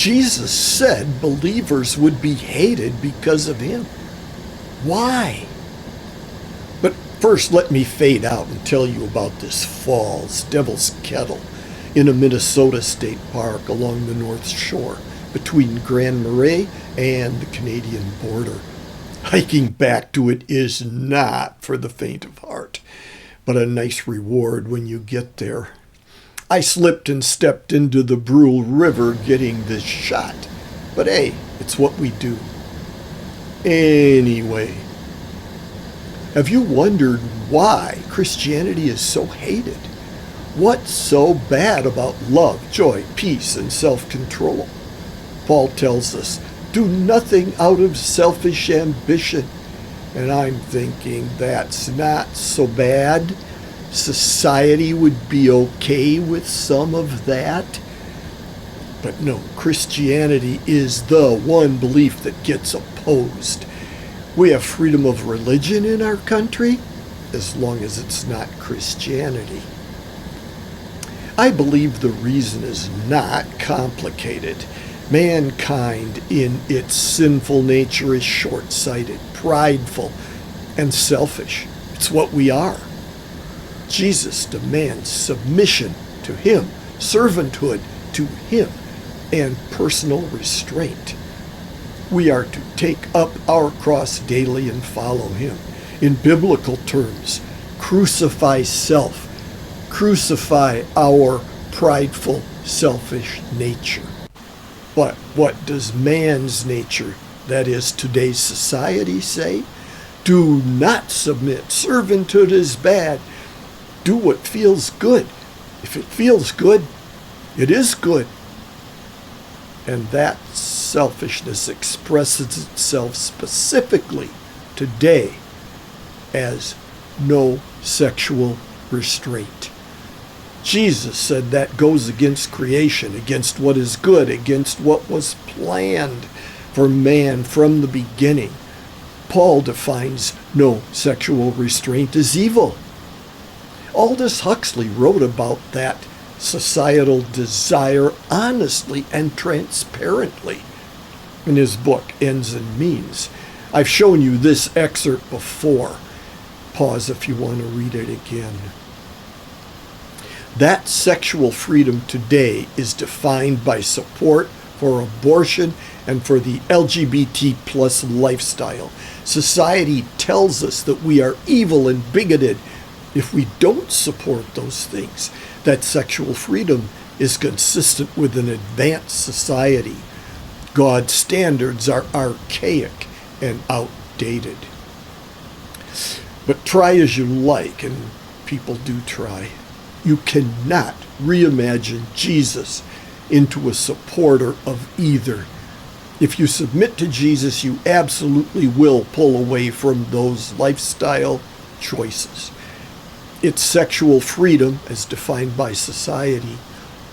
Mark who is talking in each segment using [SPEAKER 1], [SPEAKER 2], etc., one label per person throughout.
[SPEAKER 1] Jesus said believers would be hated because of him. Why? But first, let me fade out and tell you about this falls, Devil's Kettle, in a Minnesota state park along the North Shore between Grand Marais and the Canadian border. Hiking back to it is not for the faint of heart, but a nice reward when you get there. I slipped and stepped into the Brule River getting this shot, but hey, it's what we do. Anyway, have you wondered why Christianity is so hated? What's so bad about love, joy, peace, and self-control? Paul tells us, do nothing out of selfish ambition. And I'm thinking that's not so bad. Society would be okay with some of that. But no, Christianity is the one belief that gets opposed. We have freedom of religion in our country, as long as it's not Christianity. I believe the reason is not complicated. Mankind in its sinful nature is short-sighted, prideful, and selfish. It's what we are. Jesus demands submission to him, servanthood to him, and personal restraint. We are to take up our cross daily and follow him. In biblical terms, crucify self. Crucify our prideful, selfish nature. But what does man's nature, that is today's society, say? Do not submit. Servanthood is bad. Do what feels good. If it feels good, it is good. And that selfishness expresses itself specifically today as no sexual restraint. Jesus said that goes against creation, against what is good, against what was planned for man from the beginning. Paul defines no sexual restraint as evil. Aldous Huxley wrote about that societal desire honestly and transparently in his book, Ends and Means. I've shown you this excerpt before. Pause if you want to read it again. That sexual freedom today is defined by support for abortion and for the LGBT plus lifestyle. Society tells us that we are evil and bigoted if we don't support those things. That sexual freedom is consistent with an advanced society. God's standards are archaic and outdated. But try as you like, and people do try, you cannot reimagine Jesus into a supporter of either. If you submit to Jesus, you absolutely will pull away from those lifestyle choices. It's sexual freedom as defined by society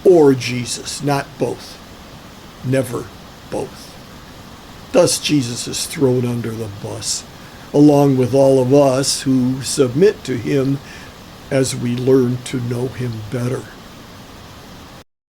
[SPEAKER 1] or Jesus, not both. Never both. Thus, Jesus is thrown under the bus, along with all of us who submit to him as we learn to know him better.